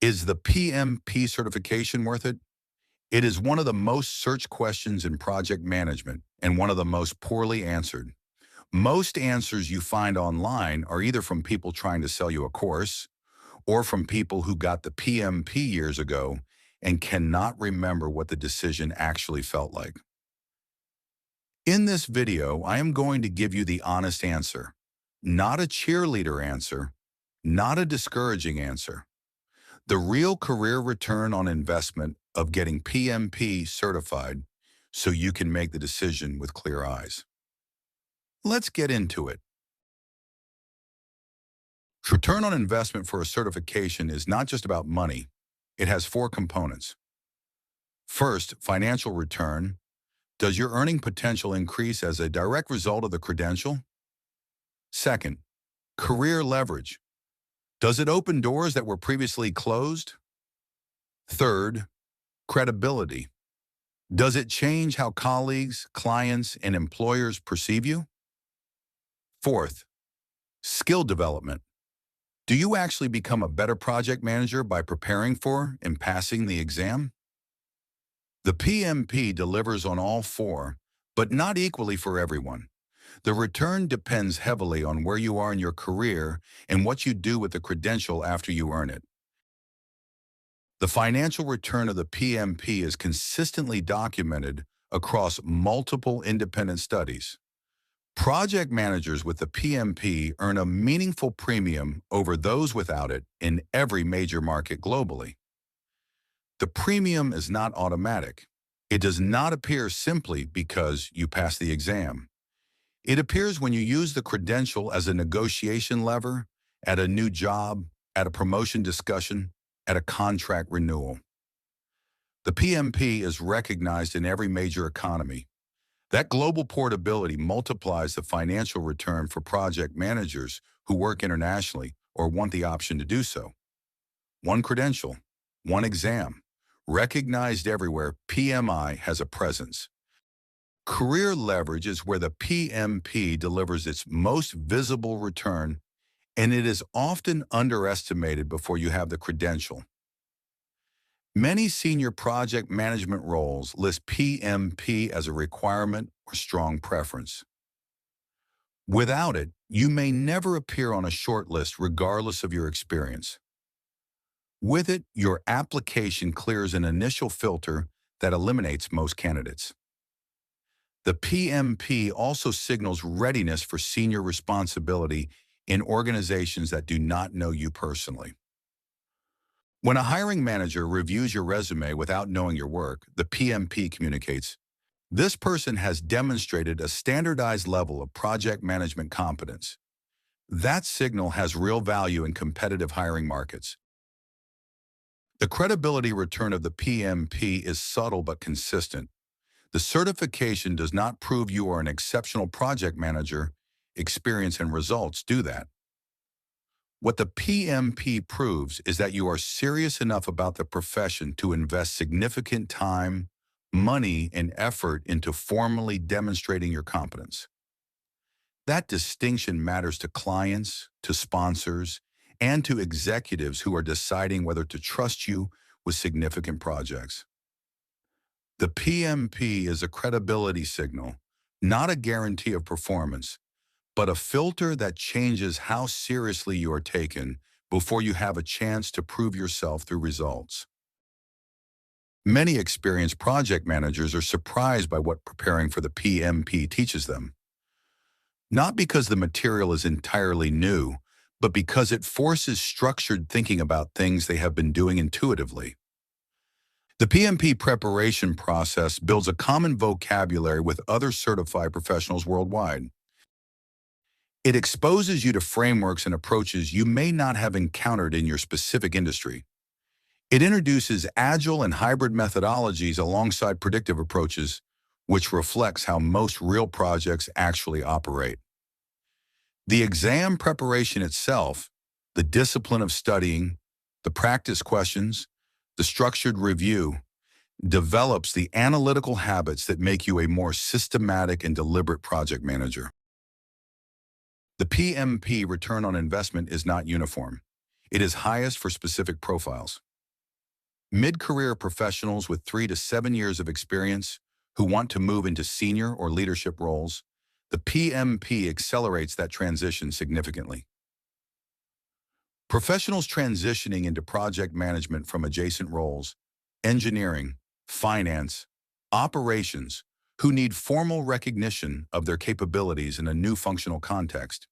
Is the PMP certification worth it? It is one of the most searched questions in project management and one of the most poorly answered. Most answers you find online are either from people trying to sell you a course or from people who got the PMP years ago and cannot remember what the decision actually felt like. In this video, I am going to give you the honest answer, not a cheerleader answer, not a discouraging answer. The real career return on investment of getting PMP certified so you can make the decision with clear eyes. Let's get into it. Return on investment for a certification is not just about money. It has four components. First, financial return. Does your earning potential increase as a direct result of the credential? Second, career leverage. Does it open doors that were previously closed? Third, credibility. Does it change how colleagues, clients, and employers perceive you? Fourth, skill development. Do you actually become a better project manager by preparing for and passing the exam? The PMP delivers on all four, but not equally for everyone. The return depends heavily on where you are in your career and what you do with the credential after you earn it. The financial return of the PMP is consistently documented across multiple independent studies. Project managers with the PMP earn a meaningful premium over those without it in every major market globally. The premium is not automatic. It does not appear simply because you pass the exam. It appears when you use the credential as a negotiation lever, at a new job, at a promotion discussion, at a contract renewal. The PMP is recognized in every major economy. That global portability multiplies the financial return for project managers who work internationally or want the option to do so. One credential, one exam, recognized everywhere, PMI has a presence. Career leverage is where the PMP delivers its most visible return, and it is often underestimated before you have the credential. Many senior project management roles list PMP as a requirement or strong preference. Without it, you may never appear on a short list regardless of your experience. With it, your application clears an initial filter that eliminates most candidates. The PMP also signals readiness for senior responsibility in organizations that do not know you personally. When a hiring manager reviews your resume without knowing your work, the PMP communicates, "This person has demonstrated a standardized level of project management competence." That signal has real value in competitive hiring markets. The credibility return of the PMP is subtle but consistent. The certification does not prove you are an exceptional project manager. Experience and results do that. What the PMP proves is that you are serious enough about the profession to invest significant time, money, and effort into formally demonstrating your competence. That distinction matters to clients, to sponsors, and to executives who are deciding whether to trust you with significant projects. The PMP is a credibility signal, not a guarantee of performance, but a filter that changes how seriously you are taken before you have a chance to prove yourself through results. Many experienced project managers are surprised by what preparing for the PMP teaches them. Not because the material is entirely new, but because it forces structured thinking about things they have been doing intuitively. The PMP preparation process builds a common vocabulary with other certified professionals worldwide. It exposes you to frameworks and approaches you may not have encountered in your specific industry. It introduces agile and hybrid methodologies alongside predictive approaches, which reflects how most real projects actually operate. The exam preparation itself, the discipline of studying, the practice questions, the structured review, develops the analytical habits that make you a more systematic and deliberate project manager. The PMP return on investment is not uniform. It is highest for specific profiles. Mid-career professionals with 3 to 7 years of experience who want to move into senior or leadership roles, the PMP accelerates that transition significantly. Professionals transitioning into project management from adjacent roles, engineering, finance, operations, who need formal recognition of their capabilities in a new functional context.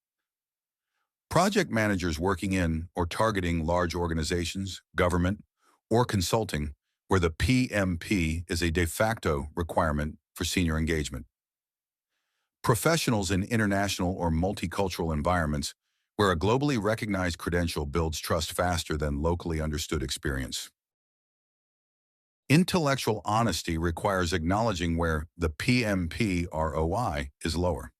Project managers working in or targeting large organizations, government, or consulting, where the PMP is a de facto requirement for senior engagement. Professionals in international or multicultural environments, where a globally recognized credential builds trust faster than locally understood experience. Intellectual honesty requires acknowledging where the PMP ROI is lower.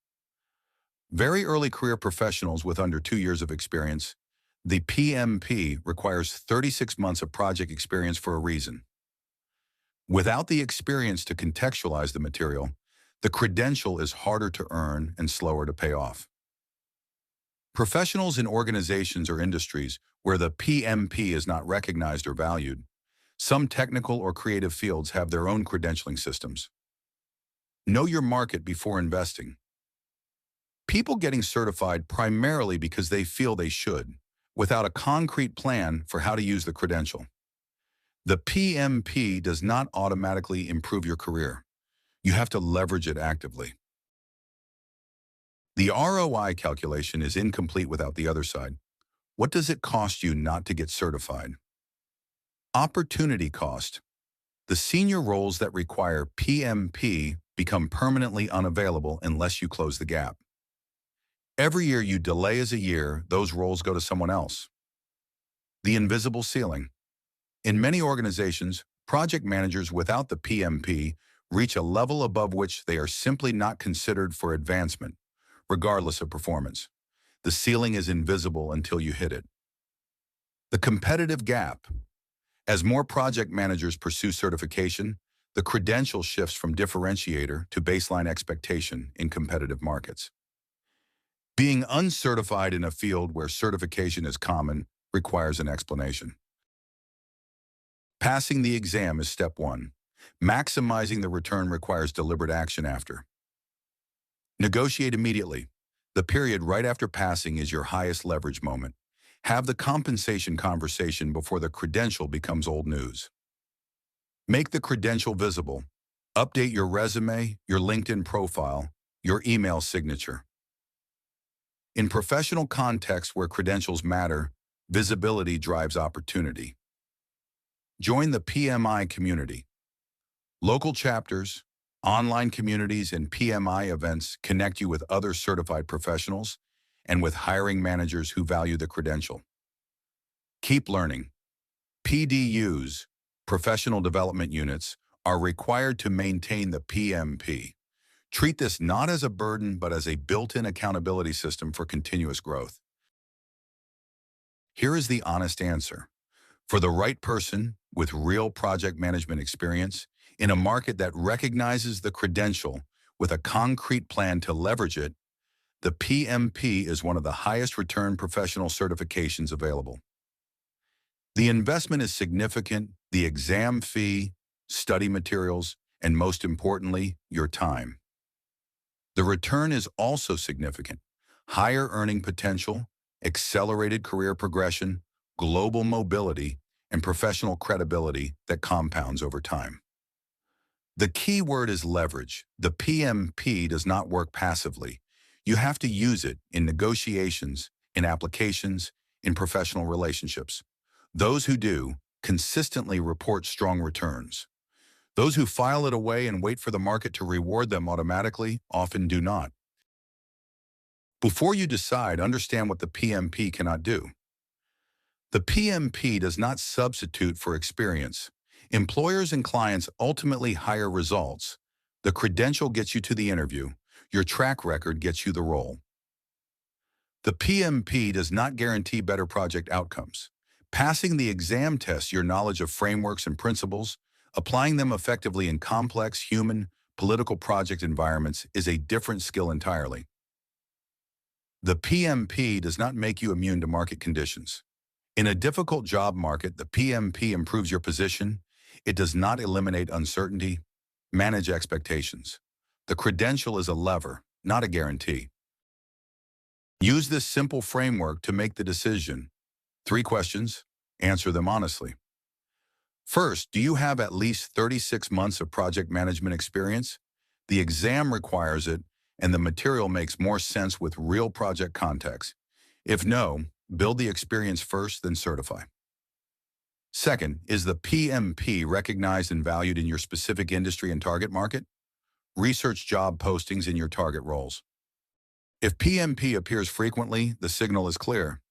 Very early career professionals with under 2 years of experience, the PMP requires 36 months of project experience for a reason. Without the experience to contextualize the material, the credential is harder to earn and slower to pay off. Professionals in organizations or industries where the PMP is not recognized or valued, some technical or creative fields have their own credentialing systems. Know your market before investing. People getting certified primarily because they feel they should, without a concrete plan for how to use the credential. The PMP does not automatically improve your career. You have to leverage it actively. The ROI calculation is incomplete without the other side. What does it cost you not to get certified? Opportunity cost. The senior roles that require PMP become permanently unavailable unless you close the gap. Every year you delay as a year, those roles go to someone else. The invisible ceiling. In many organizations, project managers without the PMP reach a level above which they are simply not considered for advancement, regardless of performance. The ceiling is invisible until you hit it. The competitive gap. As more project managers pursue certification, the credential shifts from differentiator to baseline expectation in competitive markets. Being uncertified in a field where certification is common requires an explanation. Passing the exam is step one. Maximizing the return requires deliberate action after. Negotiate immediately. The period right after passing is your highest leverage moment. Have the compensation conversation before the credential becomes old news. Make the credential visible. Update your resume, your LinkedIn profile, your email signature. In professional contexts where credentials matter, visibility drives opportunity. Join the PMI community. Local chapters, online communities, and PMI events connect you with other certified professionals and with hiring managers who value the credential. Keep learning. PDUs, professional development units, are required to maintain the PMP. Treat this not as a burden, but as a built-in accountability system for continuous growth. Here is the honest answer. For the right person with real project management experience, in a market that recognizes the credential with a concrete plan to leverage it, the PMP is one of the highest return professional certifications available. The investment is significant, the exam fee, study materials, and most importantly, your time. The return is also significant. Higher earning potential, accelerated career progression, global mobility, and professional credibility that compounds over time. The key word is leverage. The PMP does not work passively. You have to use it in negotiations, in applications, in professional relationships. Those who do consistently report strong returns. Those who file it away and wait for the market to reward them automatically often do not. Before you decide, understand what the PMP cannot do. The PMP does not substitute for experience. Employers and clients ultimately hire results. The credential gets you to the interview. Your track record gets you the role. The PMP does not guarantee better project outcomes. Passing the exam tests your knowledge of frameworks and principles. Applying them effectively in complex human, political project environments is a different skill entirely. The PMP does not make you immune to market conditions. In a difficult job market, the PMP improves your position. It does not eliminate uncertainty. Manage expectations. The credential is a lever, not a guarantee. Use this simple framework to make the decision. 3 questions. Answer them honestly. First, do you have at least 36 months of project management experience? The exam requires it, and the material makes more sense with real project context. If no, build the experience first, then certify. Second, is the PMP recognized and valued in your specific industry and target market? Research job postings in your target roles. If PMP appears frequently, the signal is clear.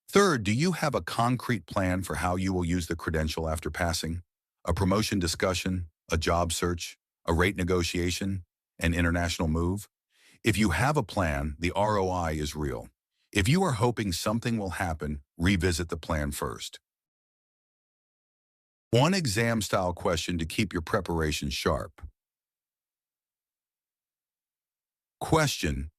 Third, do you have a concrete plan for how you will use the credential after passing? A promotion discussion, a job search, a rate negotiation, an international move? If you have a plan, the ROI is real. If you are hoping something will happen, revisit the plan first. One exam-style question to keep your preparation sharp. Question: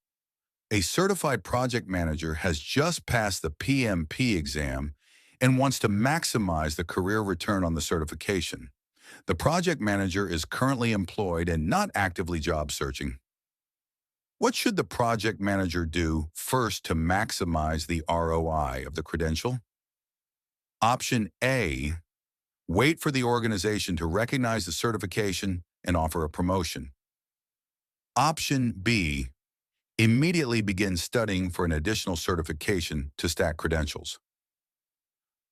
a certified project manager has just passed the PMP exam and wants to maximize the career return on the certification. The project manager is currently employed and not actively job searching. What should the project manager do first to maximize the ROI of the credential? Option A, wait for the organization to recognize the certification and offer a promotion. Option B, immediately begin studying for an additional certification to stack credentials.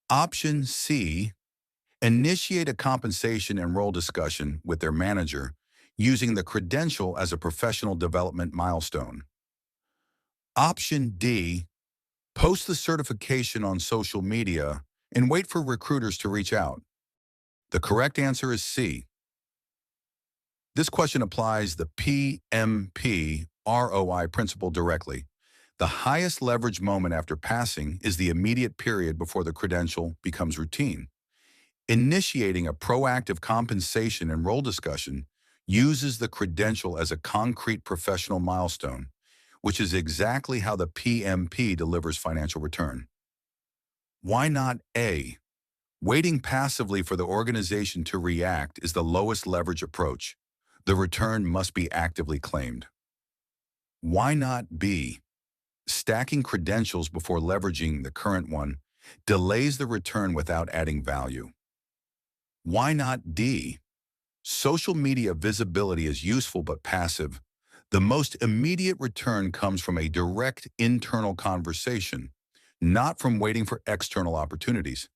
Option C, initiate a compensation and role discussion with their manager using the credential as a professional development milestone. Option D, post the certification on social media and wait for recruiters to reach out. The correct answer is C. This question applies the PMP ROI principle directly. The highest leverage moment after passing is the immediate period before the credential becomes routine. Initiating a proactive compensation and role discussion uses the credential as a concrete professional milestone, which is exactly how the PMP delivers financial return. Why not A? Waiting passively for the organization to react is the lowest leverage approach. The return must be actively claimed. Why not B? Stacking credentials before leveraging the current one delays the return without adding value. Why not D? Social media visibility is useful but passive. The most immediate return comes from a direct internal conversation, not from waiting for external opportunities.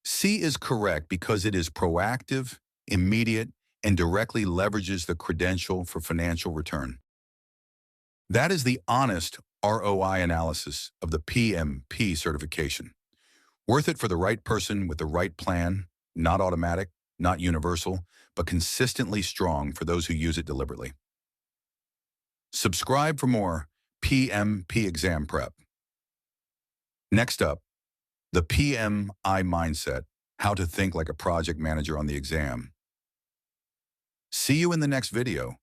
C is correct because it is proactive, immediate, and directly leverages the credential for financial return. That is the honest ROI analysis of the PMP certification. Worth it for the right person with the right plan, not automatic, not universal, but consistently strong for those who use it deliberately. Subscribe for more PMP exam prep. Next up, the PMI mindset, how to think like a project manager on the exam. See you in the next video.